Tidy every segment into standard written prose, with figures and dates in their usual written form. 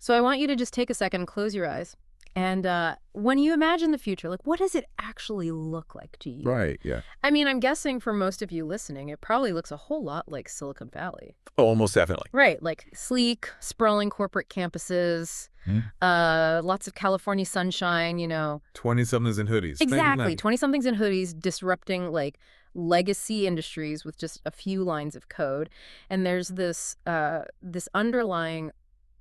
So I want you to just take a second, close your eyes. And when you imagine the future, like, what does it actually look like to you? Right, yeah. I mean, I'm guessing for most of you listening, it probably looks a whole lot like Silicon Valley. Oh, almost definitely. Right, like sleek, sprawling corporate campuses, lots of California sunshine, 20-somethings in hoodies. Exactly, 20-somethings in hoodies disrupting, like, legacy industries with just a few lines of code. And there's this underlying,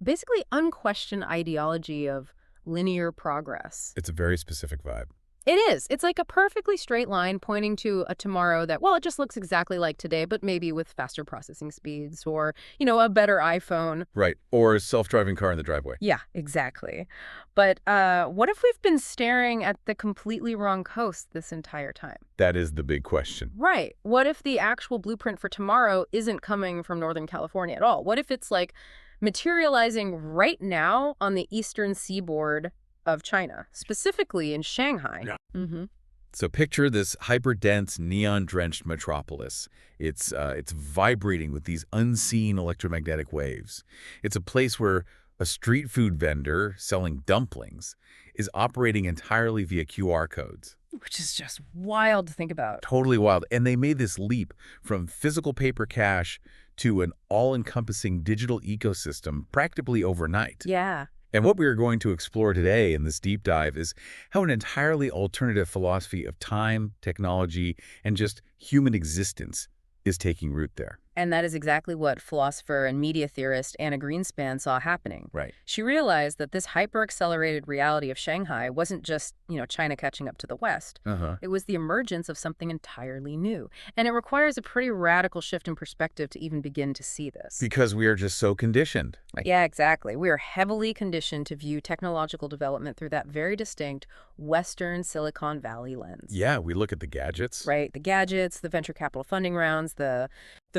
basically unquestioned ideology of linear progress. It's a very specific vibe. It is. It's like a perfectly straight line pointing to a tomorrow that, well, it just looks exactly like today, but maybe with faster processing speeds or, a better iPhone. Right. Or a self-driving car in the driveway. Yeah, exactly. But what if we've been staring at the completely wrong coast this entire time? That is the big question. Right. What if the actual blueprint for tomorrow isn't coming from Northern California at all? What if it's like materializing right now on the eastern seaboard of China, specifically in Shanghai? Yeah. So picture this hyperdense, neon-drenched metropolis. It's vibrating with these unseen electromagnetic waves. It's a place where a street food vendor selling dumplings is operating entirely via QR codes. Which is just wild to think about. Totally wild. And they made this leap from physical paper cash to an all-encompassing digital ecosystem practically overnight. Yeah. And what we are going to explore today in this deep dive is how an entirely alternative philosophy of time, technology, and just human existence is taking root there. And that is exactly what philosopher and media theorist Anna Greenspan saw happening. Right. She realized that this hyper-accelerated reality of Shanghai wasn't just, China catching up to the West. It was the emergence of something entirely new. And it requires a pretty radical shift in perspective to even begin to see this. Because we are just so conditioned. Yeah, exactly. We are heavily conditioned to view technological development through that very distinct Western Silicon Valley lens. Yeah, we look at the gadgets. Right. The gadgets, the venture capital funding rounds, the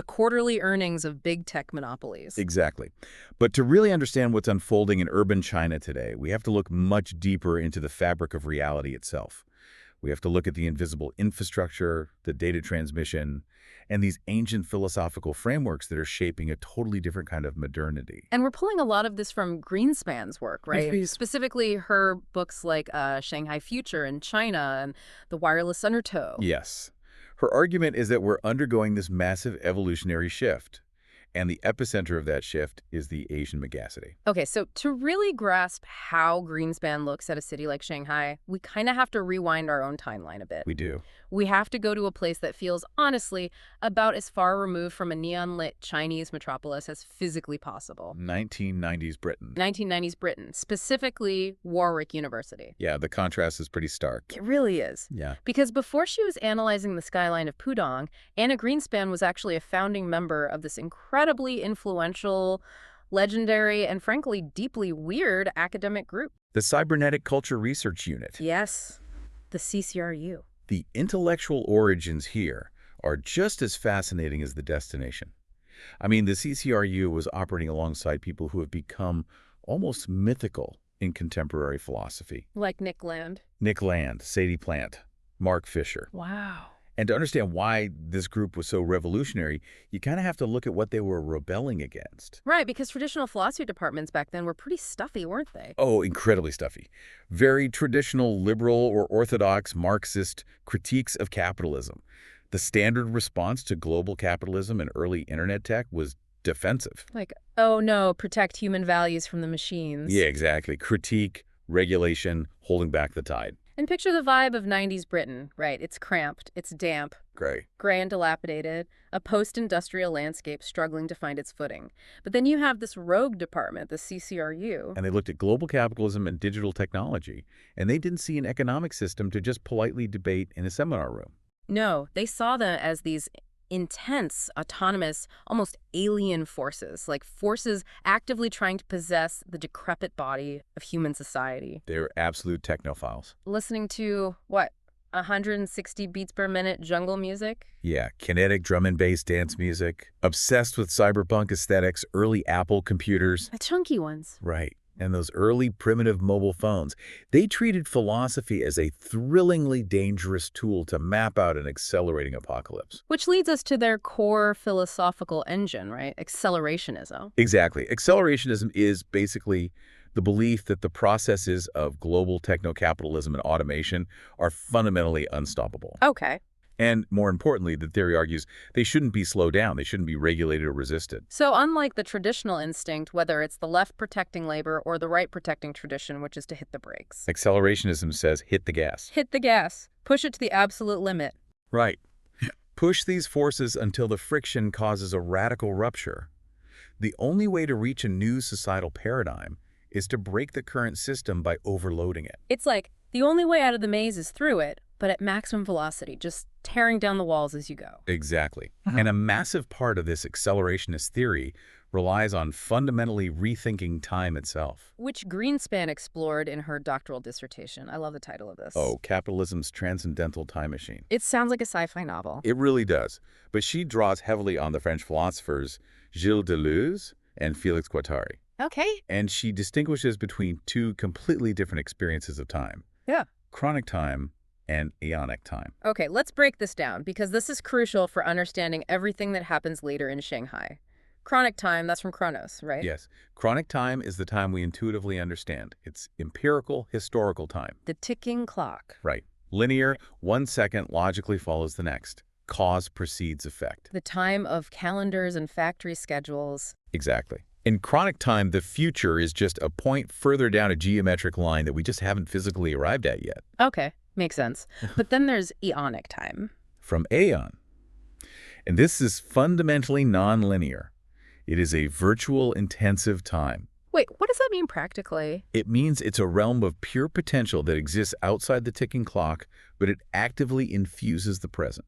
quarterly earnings of big tech monopolies. Exactly. But to really understand what's unfolding in urban China today, we have to look much deeper into the fabric of reality itself. We have to look at the invisible infrastructure, the data transmission, and these ancient philosophical frameworks that are shaping a totally different kind of modernity. And we're pulling a lot of this from Greenspan's work, right? Specifically her books like Shanghai Future and China and The Wireless Undertow. Yes. Her argument is that we're undergoing this massive evolutionary shift, and the epicenter of that shift is the Asian megacity. Okay, so to really grasp how Greenspan looks at a city like Shanghai, we kind of have to rewind our own timeline a bit. We do. We have to go to a place that feels, honestly, about as far removed from a neon-lit Chinese metropolis as physically possible. 1990s Britain. 1990s Britain, specifically Warwick University. Yeah, the contrast is pretty stark. It really is. Yeah. Because before she was analyzing the skyline of Pudong, Anna Greenspan was actually a founding member of this incredibly influential, legendary, and frankly deeply weird academic group. The Cybernetic Culture Research Unit. Yes, the CCRU. The intellectual origins here are just as fascinating as the destination. I mean, the CCRU was operating alongside people who have become almost mythical in contemporary philosophy. Like Nick Land. Nick Land, Sadie Plant, Mark Fisher. Wow. And to understand why this group was so revolutionary, you kind of have to look at what they were rebelling against. Right, because traditional philosophy departments back then were pretty stuffy, weren't they? Oh, incredibly stuffy. Very traditional liberal or orthodox Marxist critiques of capitalism. The standard response to global capitalism and early internet tech was defensive. Like, oh no, protect human values from the machines. Yeah, exactly. Critique, regulation, holding back the tide. And picture the vibe of 90s Britain, right? It's cramped, it's damp, gray and dilapidated, a post-industrial landscape struggling to find its footing. But then you have this rogue department, the CCRU. And they looked at global capitalism and digital technology, and they didn't see an economic system to just politely debate in a seminar room. No, they saw them as these intense, autonomous, almost alien forces, like forces actively trying to possess the decrepit body of human society. They're absolute technophiles. Listening to, what, 160 beats per minute jungle music? Yeah, kinetic drum and bass dance music. Obsessed with cyberpunk aesthetics, early Apple computers. The chunky ones. Right. And those early primitive mobile phones, they treated philosophy as a thrillingly dangerous tool to map out an accelerating apocalypse. Which leads us to their core philosophical engine, right? Accelerationism. Exactly. Accelerationism is basically the belief that the processes of global techno-capitalism and automation are fundamentally unstoppable. Okay. And more importantly, the theory argues they shouldn't be slowed down, they shouldn't be regulated or resisted. So unlike the traditional instinct, whether it's the left protecting labor or the right protecting tradition, which is to hit the brakes. Accelerationism says hit the gas. Hit the gas. Push it to the absolute limit. Right. Push these forces until the friction causes a radical rupture. The only way to reach a new societal paradigm is to break the current system by overloading it. It's like the only way out of the maze is through it, but at maximum velocity, just tearing down the walls as you go. Exactly. And a massive part of this accelerationist theory relies on fundamentally rethinking time itself. Which Greenspan explored in her doctoral dissertation. I love the title of this. Oh, Capitalism's Transcendental Time Machine. It sounds like a sci-fi novel. It really does. But she draws heavily on the French philosophers Gilles Deleuze and Félix Guattari. Okay. And she distinguishes between two completely different experiences of time. Yeah. Chronic time and Aeonic time. Okay, let's break this down because this is crucial for understanding everything that happens later in Shanghai. Chronic time, that's from Chronos, right? Yes. Chronic time is the time we intuitively understand. It's empirical, historical time. The ticking clock. Right. Linear, 1 second logically follows the next. Cause precedes effect. The time of calendars and factory schedules. Exactly. In chronic time, the future is just a point further down a geometric line that we just haven't physically arrived at yet. Okay, makes sense. But then there's Aeonic time. From Aeon. And this is fundamentally nonlinear. It is a virtual intensive time. Wait, what does that mean practically? It means it's a realm of pure potential that exists outside the ticking clock, but it actively infuses the present.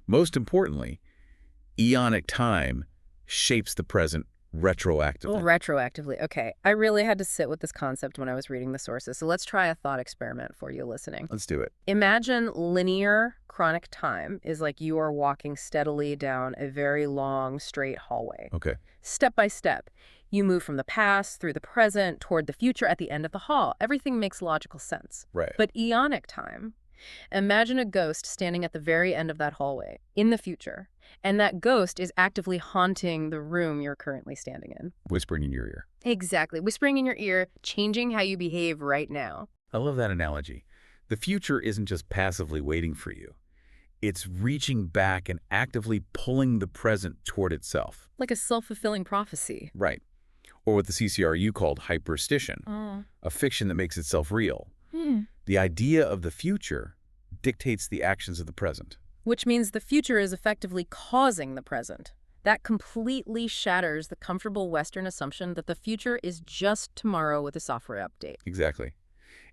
Most importantly, Aeonic time shapes the present retroactively. Oh, retroactively. Okay, I really had to sit with this concept when I was reading the sources. So let's try a thought experiment for you listening. Let's do it. Imagine linear chronic time is like you are walking steadily down a very long, straight hallway. Okay. Step by step, you move from the past through the present toward the future at the end of the hall. Everything makes logical sense. Right. But Aeonic time, imagine a ghost standing at the very end of that hallway in the future, and that ghost is actively haunting the room you're currently standing in. Whispering in your ear. Exactly. Whispering in your ear, changing how you behave right now. I love that analogy. The future isn't just passively waiting for you. It's reaching back and actively pulling the present toward itself. Like a self-fulfilling prophecy. Right. Or what the CCRU called Hyperstition, a fiction that makes itself real. The idea of the future dictates the actions of the present. Which means the future is effectively causing the present. That completely shatters the comfortable Western assumption that the future is just tomorrow with a software update. Exactly.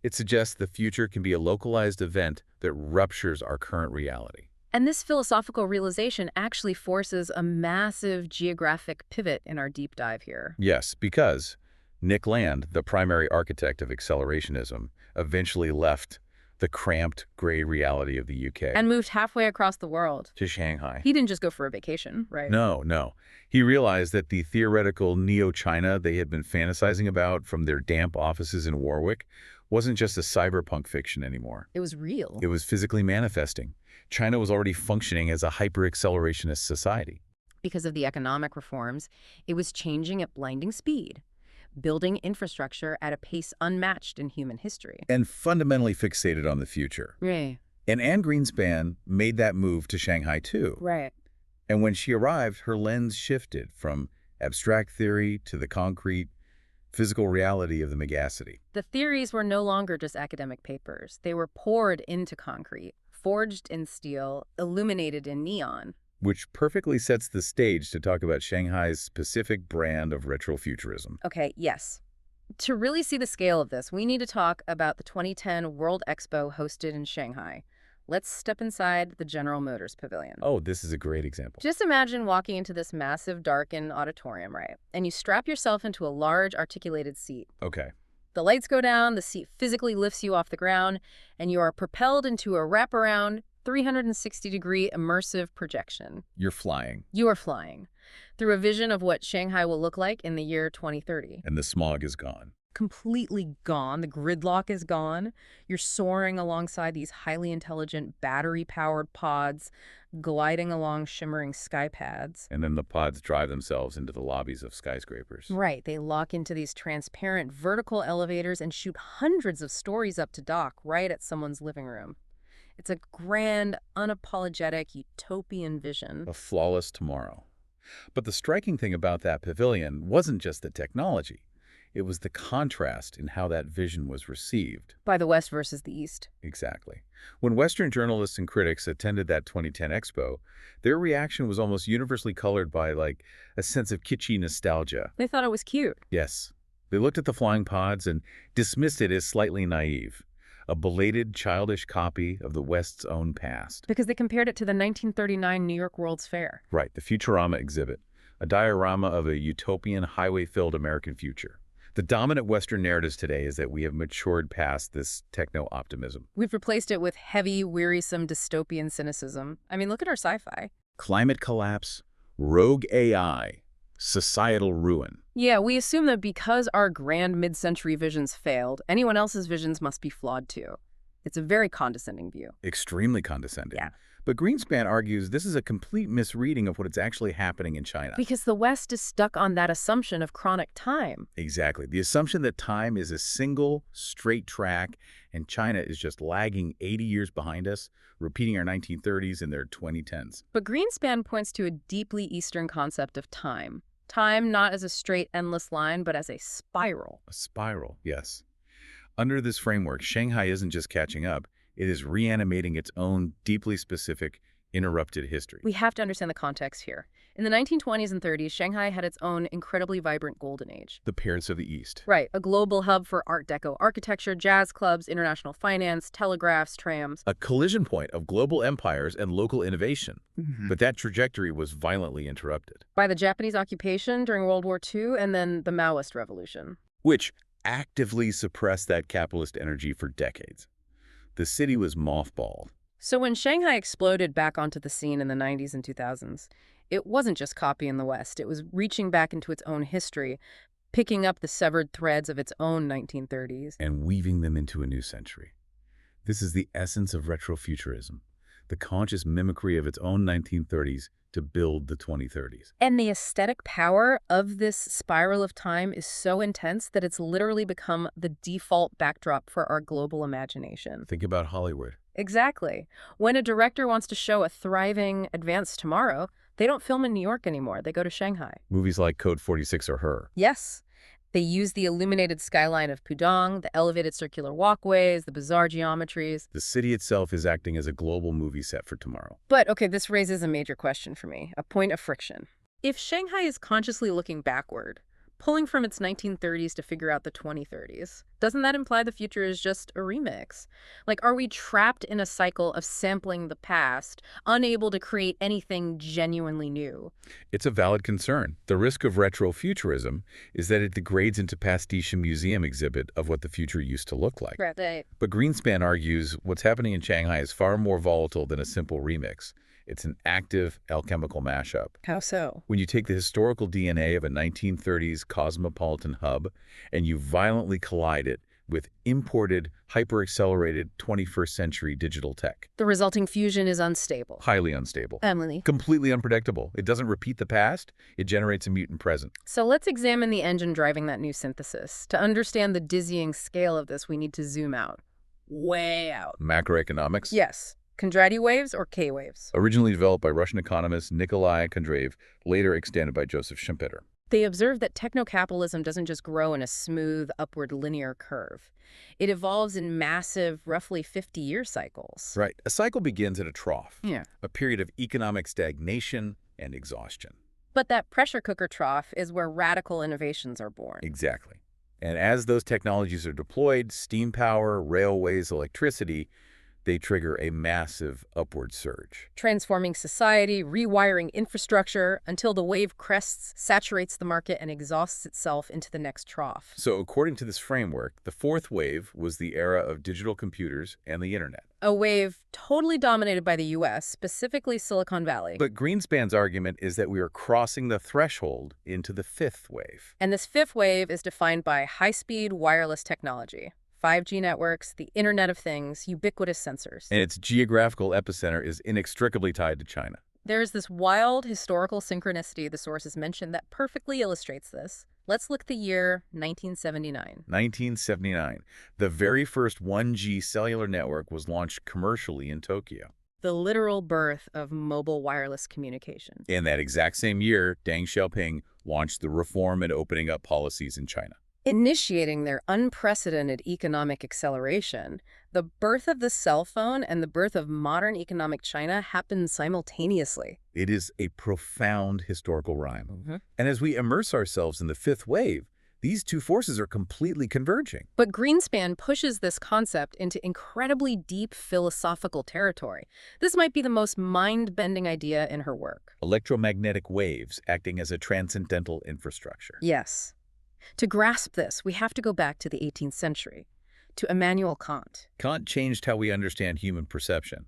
It suggests the future can be a localized event that ruptures our current reality. And this philosophical realization actually forces a massive geographic pivot in our deep dive here. Yes, because Nick Land, the primary architect of accelerationism, eventually left the cramped, gray reality of the UK. And moved halfway across the world. To Shanghai. He didn't just go for a vacation, right? No. He realized that the theoretical Neo-China they had been fantasizing about from their damp offices in Warwick wasn't just a cyberpunk fiction anymore. It was real. It was physically manifesting. China was already functioning as a hyper-accelerationist society. Because of the economic reforms, it was changing at blinding speed, building infrastructure at a pace unmatched in human history. And fundamentally fixated on the future. Right. And Anne Greenspan made that move to Shanghai too. Right. And when she arrived, her lens shifted from abstract theory to the concrete, physical reality of the megacity. The theories were no longer just academic papers. They were poured into concrete, forged in steel, illuminated in neon. Which perfectly sets the stage to talk about Shanghai's specific brand of retrofuturism. Okay, yes. To really see the scale of this, we need to talk about the 2010 World Expo hosted in Shanghai. Let's step inside the General Motors Pavilion. Oh, this is a great example. Just imagine walking into this massive, darkened auditorium, right? And you strap yourself into a large, articulated seat. Okay. The lights go down, the seat physically lifts you off the ground, and you are propelled into a wraparound, 360-degree immersive projection. You're flying. You are flying through a vision of what Shanghai will look like in the year 2030. And the smog is gone. completely gone. The gridlock is gone. You're soaring alongside these highly intelligent battery-powered pods, gliding along shimmering sky pads. And then the pods drive themselves into the lobbies of skyscrapers. Right, they lock into these transparent vertical elevators and shoot hundreds of stories up to dock right at someone's living room. It's a grand, unapologetic, utopian vision. A flawless tomorrow. But the striking thing about that pavilion wasn't just the technology. It was the contrast in how that vision was received. By the West versus the East. Exactly. When Western journalists and critics attended that 2010 Expo, their reaction was almost universally colored by, a sense of kitschy nostalgia. They thought it was cute. Yes. They looked at the flying pods and dismissed it as slightly naive, a belated, childish copy of the West's own past. Because they compared it to the 1939 New York World's Fair. Right, the Futurama exhibit, a diorama of a utopian, highway-filled American future. The dominant Western narratives today is that we have matured past this techno-optimism. We've replaced it with heavy, wearisome, dystopian cynicism. I mean, look at our sci-fi. Climate collapse, rogue AI, societal ruin. Yeah, we assume that because our grand mid-century visions failed, anyone else's visions must be flawed too. It's a very condescending view. Extremely condescending. Yeah. But Greenspan argues this is a complete misreading of what is actually happening in China. Because the West is stuck on that assumption of chronic time. Exactly. The assumption that time is a single, straight track, and China is just lagging 80 years behind us, repeating our 1930s in their 2010s. But Greenspan points to a deeply Eastern concept of time. Time not as a straight, endless line, but as a spiral. A spiral, yes. Under this framework, Shanghai isn't just catching up. It is reanimating its own deeply specific, interrupted history. We have to understand the context here. In the 1920s and 30s, Shanghai had its own incredibly vibrant golden age. The parents of the East. Right, a global hub for Art Deco architecture, jazz clubs, international finance, telegraphs, trams. A collision point of global empires and local innovation. But that trajectory was violently interrupted. By the Japanese occupation during World War II and then the Maoist Revolution. Which actively suppressed that capitalist energy for decades. The city was mothballed. So when Shanghai exploded back onto the scene in the 90s and 2000s, it wasn't just copying the West. It was reaching back into its own history, picking up the severed threads of its own 1930s. And weaving them into a new century. This is the essence of retrofuturism, the conscious mimicry of its own 1930s to build the 2030s. And the aesthetic power of this spiral of time is so intense that it's literally become the default backdrop for our global imagination. Think about Hollywood. Exactly. When a director wants to show a thriving, advanced tomorrow, they don't film in New York anymore. They go to Shanghai. Movies like Code 46 or Her. Yes. They use the illuminated skyline of Pudong, the elevated circular walkways, the bizarre geometries. The city itself is acting as a global movie set for tomorrow. But, okay, this raises a major question for me, a point of friction. If Shanghai is consciously looking backward, pulling from its 1930s to figure out the 2030s, doesn't that imply the future is just a remix? Like, are we trapped in a cycle of sampling the past, unable to create anything genuinely new? It's a valid concern. The risk of retrofuturism is that it degrades into pastiche museum exhibit of what the future used to look like. Right. But Greenspan argues what's happening in Shanghai is far more volatile than a simple remix. It's an active alchemical mashup. How so? When you take the historical DNA of a 1930s cosmopolitan hub and you violently collide it with imported, hyper-accelerated 21st century digital tech. The resulting fusion is unstable. Highly unstable. Emily. Completely unpredictable. It doesn't repeat the past. It generates a mutant present. So let's examine the engine driving that new synthesis. To understand the dizzying scale of this, we need to zoom out. Way out. Macroeconomics? Yes. Kondratiev waves or K waves? Originally developed by Russian economist Nikolai Kondratiev, later extended by Joseph Schumpeter. They observed that techno-capitalism doesn't just grow in a smooth, upward linear curve. It evolves in massive, roughly 50-year cycles. Right. A cycle begins at a trough. Yeah. A period of economic stagnation and exhaustion. But that pressure cooker trough is where radical innovations are born. Exactly. And as those technologies are deployed, steam power, railways, electricity, They trigger a massive upward surge. Transforming society, rewiring infrastructure until the wave crests, saturates the market, and exhausts itself into the next trough. So according to this framework, the fourth wave was the era of digital computers and the internet. A wave totally dominated by the U.S., specifically Silicon Valley. But Greenspan's argument is that we are crossing the threshold into the fifth wave. And this fifth wave is defined by high-speed wireless technology. 5G networks, the Internet of Things, ubiquitous sensors. And its geographical epicenter is inextricably tied to China. There is this wild historical synchronicity the sources mention that perfectly illustrates this. Let's look at the year 1979. 1979. The very first 1G cellular network was launched commercially in Tokyo. The literal birth of mobile wireless communication. In that exact same year, Deng Xiaoping launched the reform and opening up policies in China. Initiating their unprecedented economic acceleration, the birth of the cell phone and the birth of modern economic China happened simultaneously. It is a profound historical rhyme. And as we immerse ourselves in the fifth wave, these two forces are completely converging. But Greenspan pushes this concept into incredibly deep philosophical territory. This might be the most mind-bending idea in her work. Electromagnetic waves acting as a transcendental infrastructure. Yes. To grasp this, we have to go back to the 18th century, to Immanuel Kant. Kant changed how we understand human perception.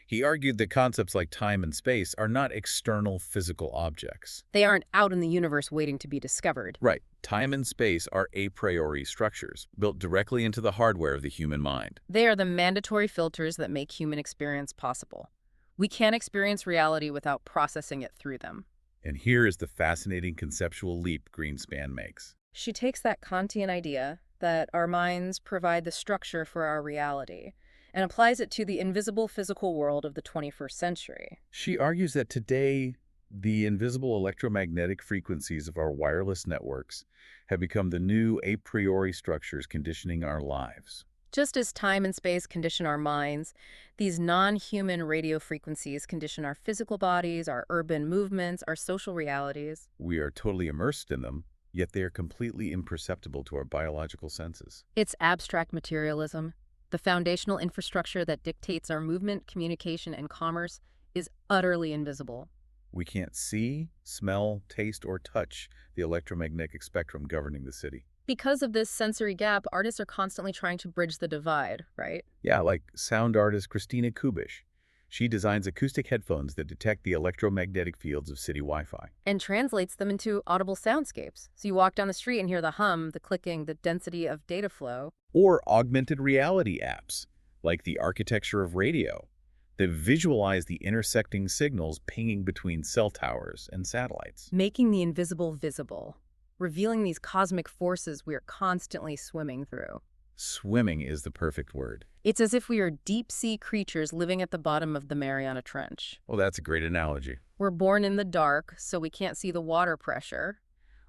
He argued that concepts like time and space are not external physical objects. They aren't out in the universe waiting to be discovered. Right. Time and space are a priori structures, built directly into the hardware of the human mind. They are the mandatory filters that make human experience possible. We can't experience reality without processing it through them. And here is the fascinating conceptual leap Greenspan makes. She takes that Kantian idea that our minds provide the structure for our reality and applies it to the invisible physical world of the 21st century. She argues that today, the invisible electromagnetic frequencies of our wireless networks have become the new a priori structures conditioning our lives. Just as time and space condition our minds, these non-human radio frequencies condition our physical bodies, our urban movements, our social realities. We are totally immersed in them, yet they are completely imperceptible to our biological senses. It's abstract materialism. The foundational infrastructure that dictates our movement, communication, and commerce is utterly invisible. We can't see, smell, taste, or touch the electromagnetic spectrum governing the city. Because of this sensory gap, artists are constantly trying to bridge the divide, right? Yeah, like sound artist Christina Kubish. She designs acoustic headphones that detect the electromagnetic fields of city Wi-Fi. And translates them into audible soundscapes. So you walk down the street and hear the hum, the clicking, the density of data flow. Or augmented reality apps, like the architecture of radio, that visualize the intersecting signals pinging between cell towers and satellites. Making the invisible visible. Revealing these cosmic forces we are constantly swimming through. Swimming is the perfect word. It's as if we are deep-sea creatures living at the bottom of the Mariana Trench. Well, that's a great analogy. We're born in the dark, so we can't see the water pressure.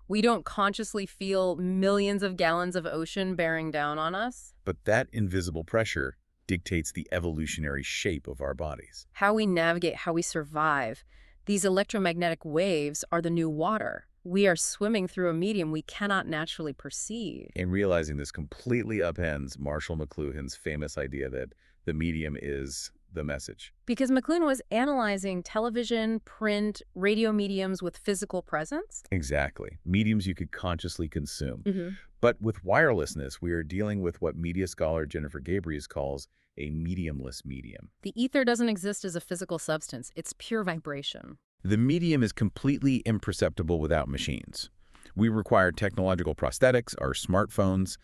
We don't consciously feel millions of gallons of ocean bearing down on us. But that invisible pressure dictates the evolutionary shape of our bodies. How we navigate, how we survive. These electromagnetic waves are the new water. We are swimming through a medium we cannot naturally perceive. And realizing this completely upends Marshall McLuhan's famous idea that the medium is the message. Because McLuhan was analyzing television, print, radio mediums with physical presence? Exactly. Mediums you could consciously consume. Mm-hmm. But with wirelessness, we are dealing with what media scholar Jennifer Gabriels calls a mediumless medium. The ether doesn't exist as a physical substance. It's pure vibration. The medium is completely imperceptible without machines. We require technological prosthetics, our smartphones,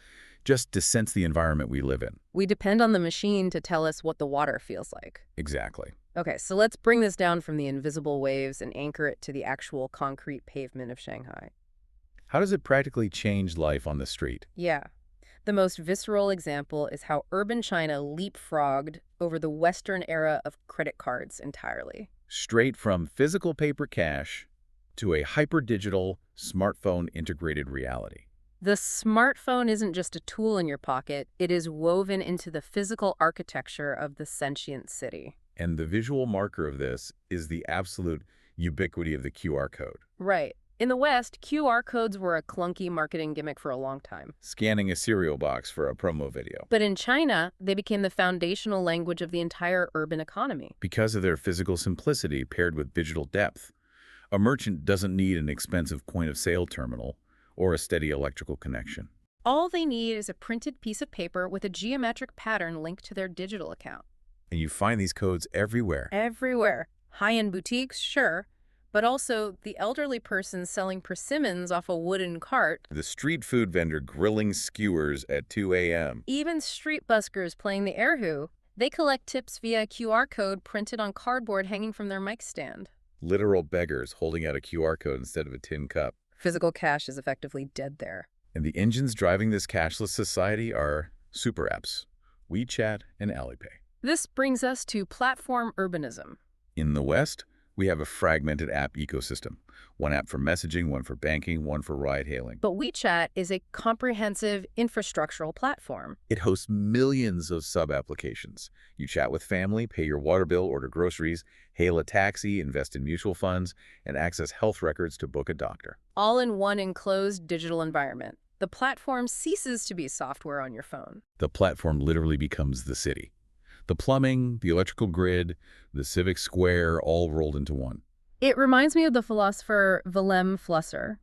just to sense the environment we live in. We depend on the machine to tell us what the water feels like. Exactly. Okay, so let's bring this down from the invisible waves and anchor it to the actual concrete pavement of Shanghai. How does it practically change life on the street? Yeah. The most visceral example is how urban China leapfrogged over the Western era of credit cards entirely. Straight from physical paper cash to a hyper-digital smartphone integrated reality. The smartphone isn't just a tool in your pocket, it is woven into the physical architecture of the sentient city. And the visual marker of this is the absolute ubiquity of the QR code. Right. In the West, QR codes were a clunky marketing gimmick for a long time. Scanning a cereal box for a promo video. But in China, they became the foundational language of the entire urban economy. Because of their physical simplicity paired with digital depth, a merchant doesn't need an expensive point-of-sale terminal or a steady electrical connection. All they need is a printed piece of paper with a geometric pattern linked to their digital account. And you find these codes everywhere. Everywhere. High-end boutiques, sure, but also the elderly person selling persimmons off a wooden cart. The street food vendor grilling skewers at 2 a.m. Even street buskers playing the erhu. They collect tips via a QR code printed on cardboard hanging from their mic stand. Literal beggars holding out a QR code instead of a tin cup. Physical cash is effectively dead there. And the engines driving this cashless society are super apps, WeChat and Alipay. This brings us to platform urbanism. In the West, we have a fragmented app ecosystem. One app for messaging, one for banking, one for ride-hailing. But WeChat is a comprehensive infrastructural platform. It hosts millions of sub-applications. You chat with family, pay your water bill, order groceries, hail a taxi, invest in mutual funds, and access health records to book a doctor. All in one enclosed digital environment. The platform ceases to be software on your phone. The platform literally becomes the city. The plumbing, the electrical grid, the civic square, all rolled into one. It reminds me of the philosopher Vilém Flusser.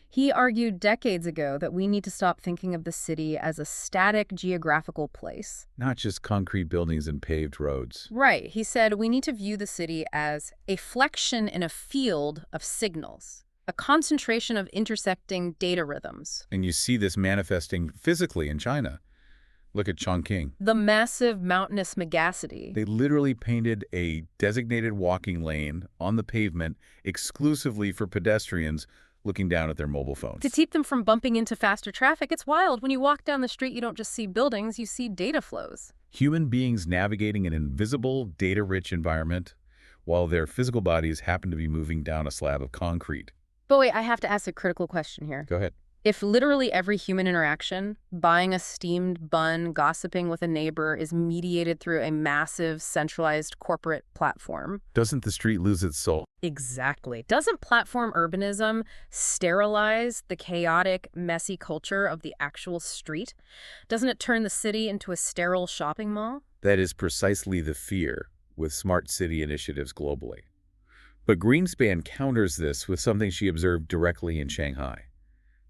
He argued decades ago that we need to stop thinking of the city as a static geographical place. Not just concrete buildings and paved roads. Right. He said we need to view the city as a flexion in a field of signals, a concentration of intersecting data rhythms. And you see this manifesting physically in China. Look at Chongqing. The massive mountainous megacity. They literally painted a designated walking lane on the pavement exclusively for pedestrians looking down at their mobile phones. To keep them from bumping into faster traffic. It's wild. When you walk down the street, you don't just see buildings, you see data flows. Human beings navigating an invisible, data-rich environment while their physical bodies happen to be moving down a slab of concrete. But wait, I have to ask a critical question here. Go ahead. If literally every human interaction, buying a steamed bun, gossiping with a neighbor, is mediated through a massive, centralized corporate platform. Doesn't the street lose its soul? Exactly. Doesn't platform urbanism sterilize the chaotic, messy culture of the actual street? Doesn't it turn the city into a sterile shopping mall? That is precisely the fear with smart city initiatives globally. But Greenspan counters this with something she observed directly in Shanghai.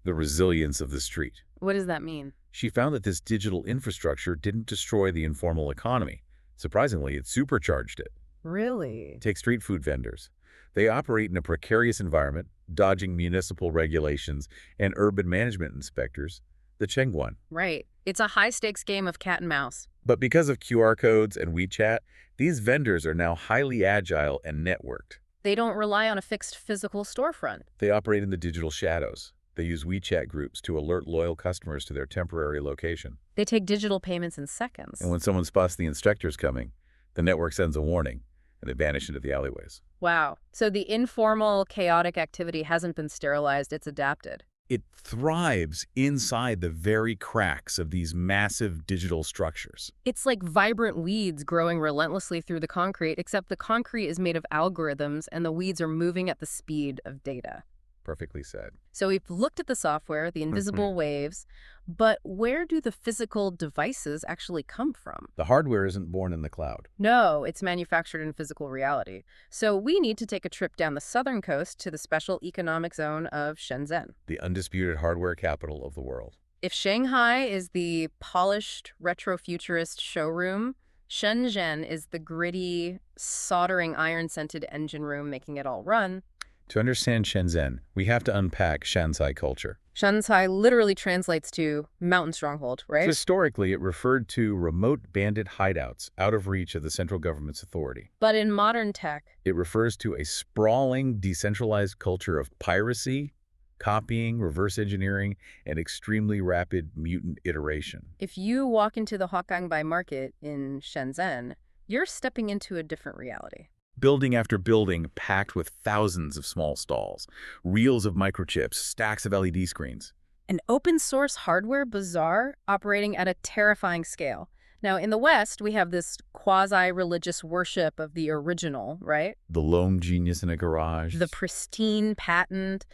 The resilience of the street. What does that mean? She found that this digital infrastructure didn't destroy the informal economy. Surprisingly, it supercharged it. Really? Take street food vendors. They operate in a precarious environment, dodging municipal regulations and urban management inspectors, the Chengguan. Right. It's a high-stakes game of cat and mouse. But because of QR codes and WeChat, these vendors are now highly agile and networked. They don't rely on a fixed physical storefront. They operate in the digital shadows. They use WeChat groups to alert loyal customers to their temporary location. They take digital payments in seconds. And when someone spots the inspectors coming, the network sends a warning, and they vanish into the alleyways. Wow. So the informal, chaotic activity hasn't been sterilized, it's adapted. It thrives inside the very cracks of these massive digital structures. It's like vibrant weeds growing relentlessly through the concrete, except the concrete is made of algorithms and the weeds are moving at the speed of data. Perfectly said. So we've looked at the software, the invisible waves, but where do the physical devices actually come from? The hardware isn't born in the cloud. No, it's manufactured in physical reality. So we need to take a trip down the southern coast to the special economic zone of Shenzhen. The undisputed hardware capital of the world. If Shanghai is the polished retrofuturist showroom, Shenzhen is the gritty, soldering iron-scented engine room making it all run. To understand Shenzhen, we have to unpack Shanzhai culture. Shanzhai literally translates to mountain stronghold, right? Historically, it referred to remote bandit hideouts out of reach of the central government's authority. But in modern tech, It refers to a sprawling, decentralized culture of piracy, copying, reverse engineering, and extremely rapid mutant iteration. if you walk into the Hawkangbei market in Shenzhen, you're stepping into a different reality. Building after building packed with thousands of small stalls, reels of microchips, stacks of LED screens. An open-source hardware bazaar operating at a terrifying scale. Now, in the West, we have this quasi-religious worship of the original, right? The lone genius in a garage. The pristine patent,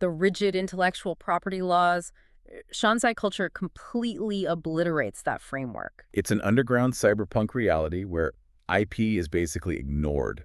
the rigid intellectual property laws. Shanzhai culture completely obliterates that framework. It's an underground cyberpunk reality where IP is basically ignored,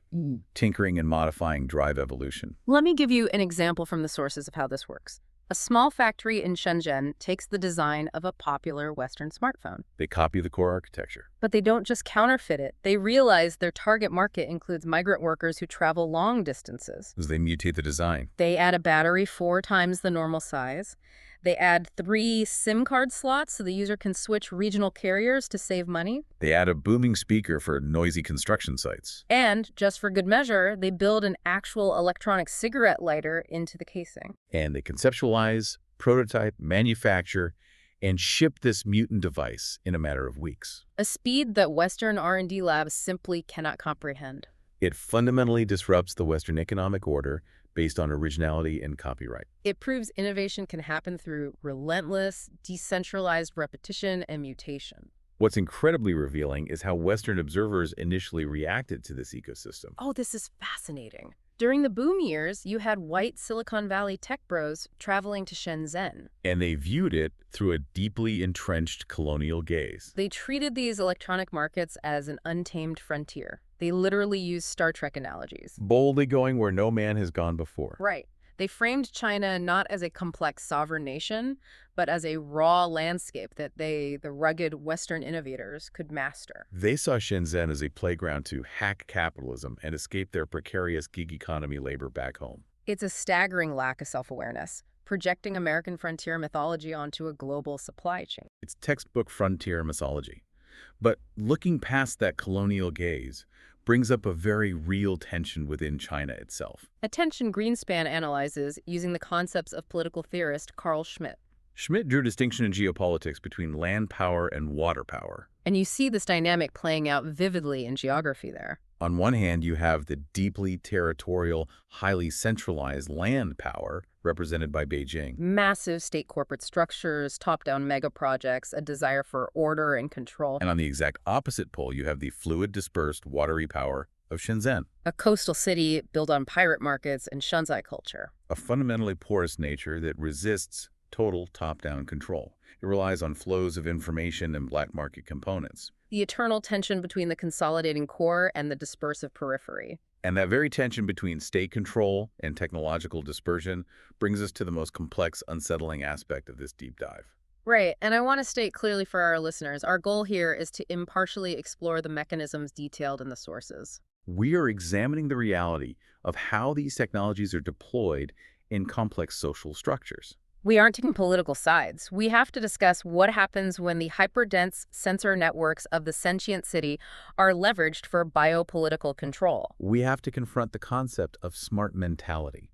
tinkering and modifying drive evolution. Let me give you an example from the sources of how this works. A small factory in Shenzhen takes the design of a popular Western smartphone. They copy the core architecture. But they don't just counterfeit it. They realize their target market includes migrant workers who travel long distances. As they mutate the design. They add a battery 4 times the normal size. They add 3 SIM card slots so the user can switch regional carriers to save money. They add a booming speaker for noisy construction sites. And, just for good measure, they build an actual electronic cigarette lighter into the casing. And they conceptualize, prototype, manufacture, and ship this mutant device in a matter of weeks. A speed that Western R&D labs simply cannot comprehend. It fundamentally disrupts the Western economic order based on originality and copyright. It proves innovation can happen through relentless, decentralized repetition and mutation. What's incredibly revealing is how Western observers initially reacted to this ecosystem. Oh, this is fascinating. During the boom years, you had white Silicon Valley tech bros traveling to Shenzhen. And they viewed it through a deeply entrenched colonial gaze. They treated these electronic markets as an untamed frontier. They literally used Star Trek analogies. Boldly going where no man has gone before. Right. They framed China not as a complex sovereign nation, but as a raw landscape that the rugged Western innovators, could master. They saw Shenzhen as a playground to hack capitalism and escape their precarious gig economy labor back home. It's a staggering lack of self-awareness, projecting American frontier mythology onto a global supply chain. It's textbook frontier mythology. But looking past that colonial gaze brings up a very real tension within China itself. A tension Greenspan analyzes using the concepts of political theorist Carl Schmitt. Schmitt drew distinction in geopolitics between land power and water power. And you see this dynamic playing out vividly in geography there. On one hand, you have the deeply territorial, highly centralized land power represented by Beijing. Massive state corporate structures, top-down mega projects, a desire for order and control. And on the exact opposite pole, you have the fluid, dispersed, watery power of Shenzhen. A coastal city built on pirate markets and Shanzhai culture. A fundamentally porous nature that resists total top-down control. It relies on flows of information and black market components. The eternal tension between the consolidating core and the dispersive periphery. And that very tension between state control and technological dispersion brings us to the most complex, unsettling aspect of this deep dive. Right, and I want to state clearly for our listeners, our goal here is to impartially explore the mechanisms detailed in the sources. We are examining the reality of how these technologies are deployed in complex social structures. We aren't taking political sides. We have to discuss what happens when the hyperdense sensor networks of the sentient city are leveraged for biopolitical control. We have to confront the concept of smart mentality.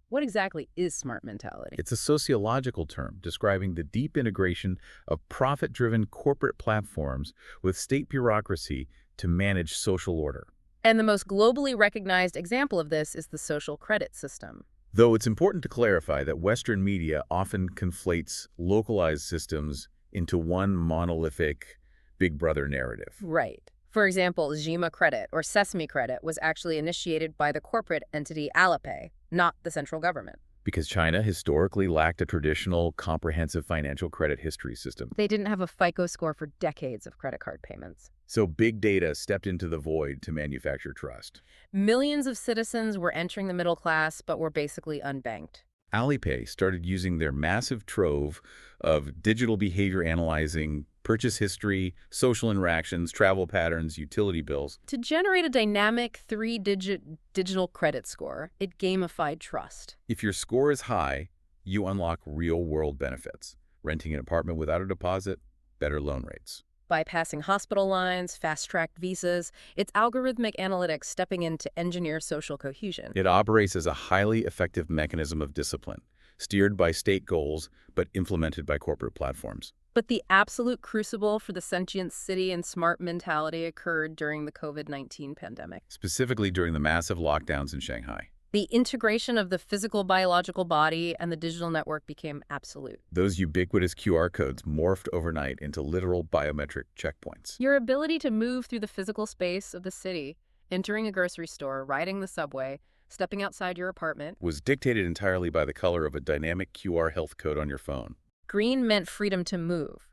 What exactly is smart mentality? It's a sociological term describing the deep integration of profit-driven corporate platforms with state bureaucracy to manage social order. And the most globally recognized example of this is the social credit system. Though it's important to clarify that Western media often conflates localized systems into one monolithic Big Brother narrative. Right. For example, Sesame Credit or Sesame Credit was actually initiated by the corporate entity Alipay, not the central government. Because China historically lacked a traditional, comprehensive financial credit history system. They didn't have a FICO score for decades of credit card payments. So big data stepped into the void to manufacture trust. Millions of citizens were entering the middle class, but were basically unbanked. Alipay started using their massive trove of digital behavior analyzing, purchase history, social interactions, travel patterns, utility bills. To generate a dynamic 3-digit digital credit score, it gamified trust. If your score is high, you unlock real-world benefits. Renting an apartment without a deposit, better loan rates. Bypassing hospital lines, fast-tracked visas, it's algorithmic analytics stepping in to engineer social cohesion. It operates as a highly effective mechanism of discipline, steered by state goals, but implemented by corporate platforms. But the absolute crucible for the sentient city and smart mentality occurred during the COVID-19 pandemic. Specifically during the massive lockdowns in Shanghai. The integration of the physical biological body and the digital network became absolute. Those ubiquitous QR codes morphed overnight into literal biometric checkpoints. Your ability to move through the physical space of the city, entering a grocery store, riding the subway, stepping outside your apartment. Was dictated entirely by the color of a dynamic QR health code on your phone. Green meant freedom to move.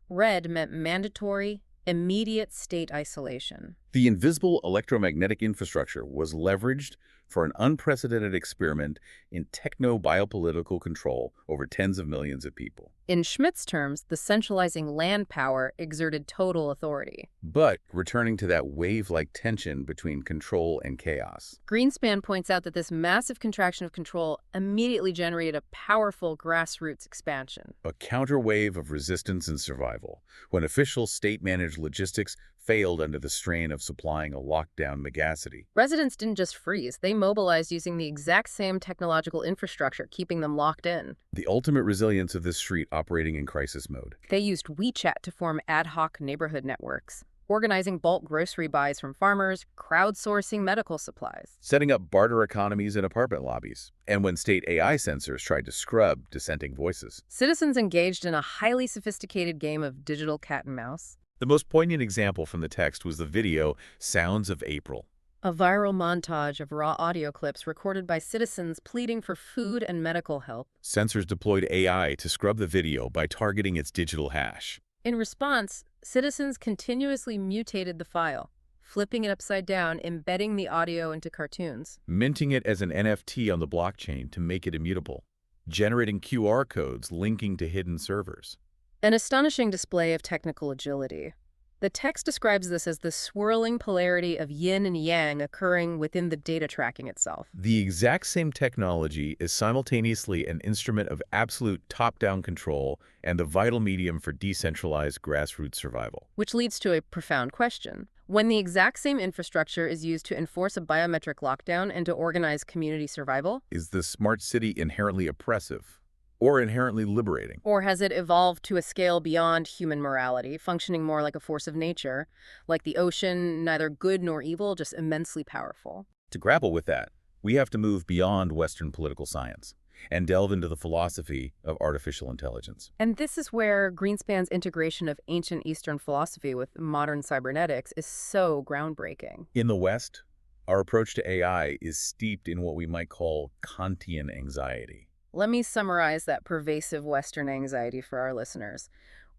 Red meant mandatory, immediate state isolation. The invisible electromagnetic infrastructure was leveraged for an unprecedented experiment in techno-biopolitical control over tens of millions of people. In Schmidt's terms, the centralizing land power exerted total authority. But returning to that wave-like tension between control and chaos. Greenspan points out that this massive contraction of control immediately generated a powerful grassroots expansion. A counterwave of resistance and survival, when official state-managed logistics failed under the strain of supplying a lockdown megacity. Residents didn't just freeze, they mobilized using the exact same technological infrastructure, keeping them locked in. The ultimate resilience of this street operating in crisis mode. They used WeChat to form ad hoc neighborhood networks, organizing bulk grocery buys from farmers, crowdsourcing medical supplies. Setting up barter economies in apartment lobbies. And when state AI censors tried to scrub dissenting voices. Citizens engaged in a highly sophisticated game of digital cat and mouse. The most poignant example from the text was the video Sounds of April. A viral montage of raw audio clips recorded by citizens pleading for food and medical help. Censors deployed AI to scrub the video by targeting its digital hash. In response, citizens continuously mutated the file, flipping it upside down, embedding the audio into cartoons. Minting it as an NFT on the blockchain to make it immutable. Generating QR codes linking to hidden servers. An astonishing display of technical agility. The text describes this as the swirling polarity of yin and yang occurring within the data tracking itself. The exact same technology is simultaneously an instrument of absolute top-down control and the vital medium for decentralized grassroots survival. Which leads to a profound question. When the exact same infrastructure is used to enforce a biometric lockdown and to organize community survival, is the smart city inherently oppressive? Or inherently liberating? Or has it evolved to a scale beyond human morality, functioning more like a force of nature, like the ocean, neither good nor evil, just immensely powerful? To grapple with that, we have to move beyond Western political science and delve into the philosophy of artificial intelligence. And this is where Greenspan's integration of ancient Eastern philosophy with modern cybernetics is so groundbreaking. In the West, our approach to AI is steeped in what we might call Kantian anxiety. Let me summarize that pervasive Western anxiety for our listeners.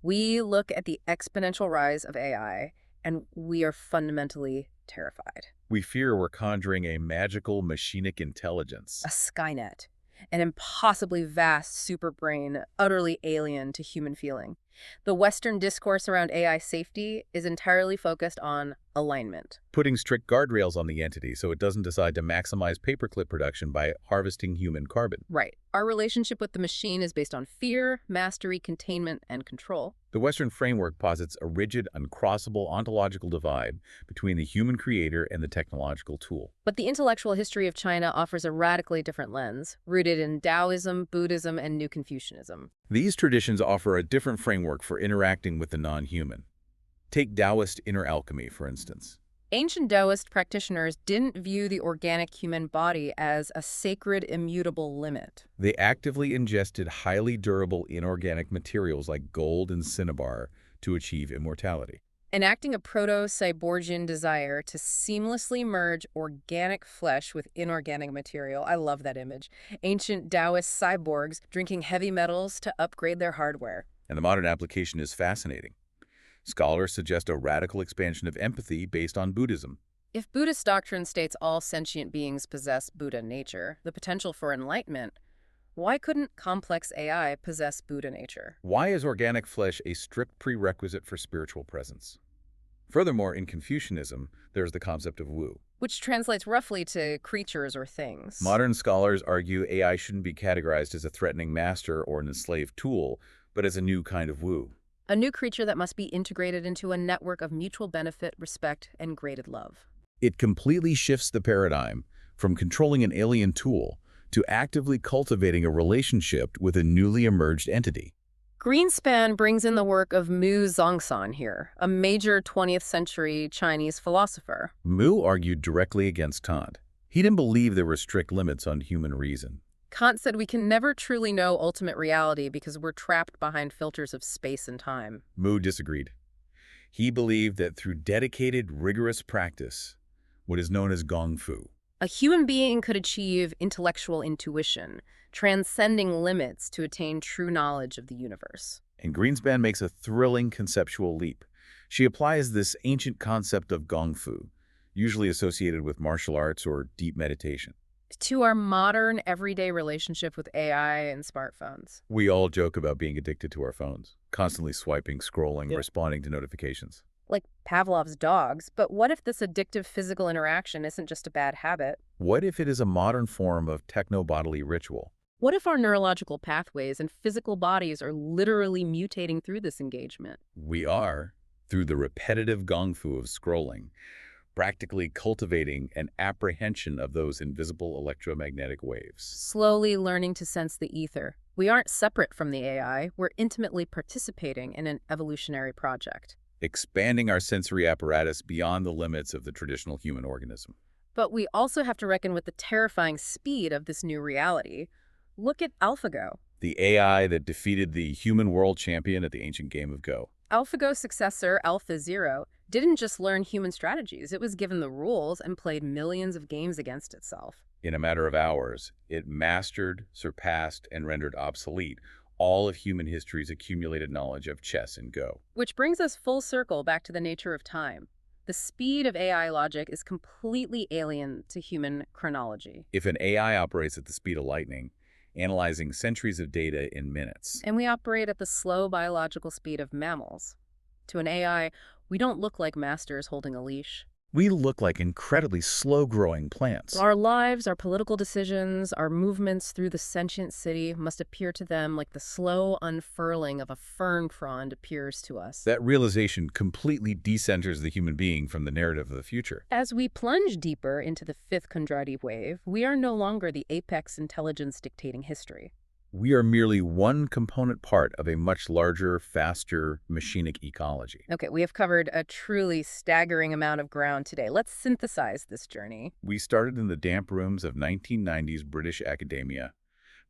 We look at the exponential rise of AI, and we are fundamentally terrified. We fear we're conjuring a magical machinic intelligence. A Skynet, an impossibly vast superbrain, utterly alien to human feeling. The Western discourse around AI safety is entirely focused on alignment. Putting strict guardrails on the entity so it doesn't decide to maximize paperclip production by harvesting human carbon. Right. Our relationship with the machine is based on fear, mastery, containment, and control. The Western framework posits a rigid, uncrossable ontological divide between the human creator and the technological tool. But the intellectual history of China offers a radically different lens, rooted in Taoism, Buddhism, and New Confucianism. These traditions offer a different framework for interacting with the non-human. Take Taoist inner alchemy, for instance. Ancient Taoist practitioners didn't view the organic human body as a sacred, immutable limit. They actively ingested highly durable inorganic materials like gold and cinnabar to achieve immortality. Enacting a proto-cyborgian desire to seamlessly merge organic flesh with inorganic material. I love that image. Ancient Taoist cyborgs drinking heavy metals to upgrade their hardware. And the modern application is fascinating. Scholars suggest a radical expansion of empathy based on Buddhism. If Buddhist doctrine states all sentient beings possess Buddha nature, the potential for enlightenment, why couldn't complex AI possess Buddha nature? Why is organic flesh a strict prerequisite for spiritual presence? Furthermore, in Confucianism, there's the concept of Wu, which translates roughly to creatures or things. Modern scholars argue AI shouldn't be categorized as a threatening master or an enslaved tool, but as a new kind of Wu. A new creature that must be integrated into a network of mutual benefit, respect, and graded love. It completely shifts the paradigm from controlling an alien tool to actively cultivating a relationship with a newly emerged entity. Greenspan brings in the work of Mou Zongsan here, a major 20th century Chinese philosopher. Mou argued directly against Kant. He didn't believe there were strict limits on human reason. Kant said we can never truly know ultimate reality because we're trapped behind filters of space and time. Mou disagreed. He believed that through dedicated, rigorous practice, what is known as gong fu, A human being could achieve intellectual intuition, transcending limits to attain true knowledge of the universe. And Greenspan makes a thrilling conceptual leap. She applies this ancient concept of gong fu, usually associated with martial arts or deep meditation. To our modern, everyday relationship with AI and smartphones. We all joke about being addicted to our phones, constantly swiping, scrolling, Yeah. responding to notifications. Like Pavlov's dogs, but what if this addictive physical interaction isn't just a bad habit? What if it is a modern form of techno-bodily ritual? What if our neurological pathways and physical bodies are literally mutating through this engagement? We are, through the repetitive gong fu of scrolling, practically cultivating an apprehension of those invisible electromagnetic waves. Slowly learning to sense the ether. We aren't separate from the AI, we're intimately participating in an evolutionary project. Expanding our sensory apparatus beyond the limits of the traditional human organism. But we also have to reckon with the terrifying speed of this new reality. Look at AlphaGo. The AI that defeated the human world champion at the ancient game of Go. AlphaGo's successor, AlphaZero, didn't just learn human strategies, it was given the rules and played millions of games against itself. In a matter of hours, it mastered, surpassed, and rendered obsolete all of human history's accumulated knowledge of chess and Go. Which brings us full circle back to the nature of time. The speed of AI logic is completely alien to human chronology. If an AI operates at the speed of lightning, analyzing centuries of data in minutes. And we operate at the slow biological speed of mammals. To an AI, we don't look like masters holding a leash. We look like incredibly slow-growing plants. Our lives, our political decisions, our movements through the sentient city must appear to them like the slow unfurling of a fern frond appears to us. That realization completely decenters the human being from the narrative of the future. As we plunge deeper into the fifth Kondratiev wave, we are no longer the apex intelligence dictating history. We are merely one component part of a much larger, faster, machinic ecology. Okay, we have covered a truly staggering amount of ground today. Let's synthesize this journey. We started in the damp rooms of 1990s British academia,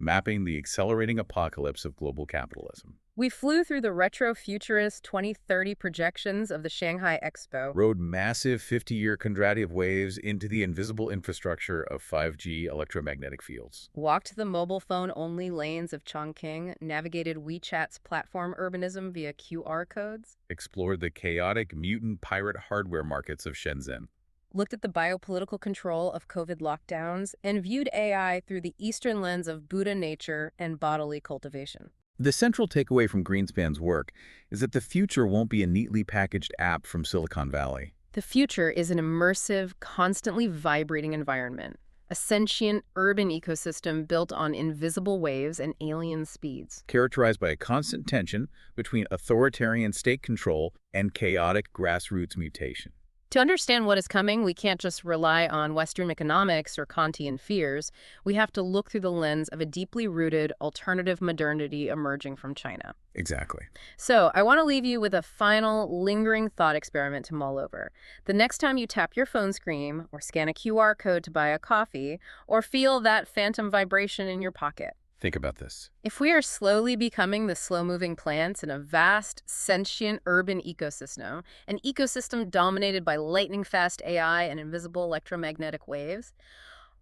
mapping the accelerating apocalypse of global capitalism. We flew through the retrofuturist 2030 projections of the Shanghai Expo. Rode massive 50-year Kondratiev waves into the invisible infrastructure of 5G electromagnetic fields. Walked the mobile phone-only lanes of Chongqing, navigated WeChat's platform urbanism via QR codes. Explored the chaotic mutant pirate hardware markets of Shenzhen. Looked at the biopolitical control of COVID lockdowns, and viewed AI through the Eastern lens of Buddha nature and bodily cultivation. The central takeaway from Greenspan's work is that the future won't be a neatly packaged app from Silicon Valley. The future is an immersive, constantly vibrating environment, a sentient urban ecosystem built on invisible waves and alien speeds. Characterized by a constant tension between authoritarian state control and chaotic grassroots mutation. To understand what is coming, we can't just rely on Western economics or Kantian fears. We have to look through the lens of a deeply rooted alternative modernity emerging from China. Exactly. So I want to leave you with a final lingering thought experiment to mull over. The next time you tap your phone screen or scan a QR code to buy a coffee or feel that phantom vibration in your pocket, Think about this. if we are slowly becoming the slow-moving plants in a vast, sentient urban ecosystem, an ecosystem dominated by lightning-fast AI and invisible electromagnetic waves,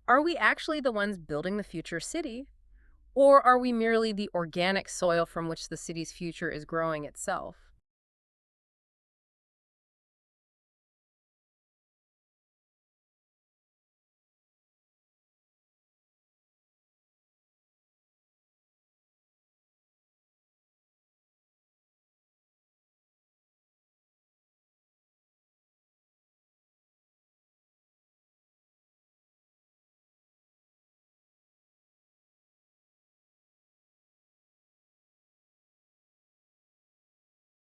are we actually the ones building the future city? Or are we merely the organic soil from which the city's future is growing itself?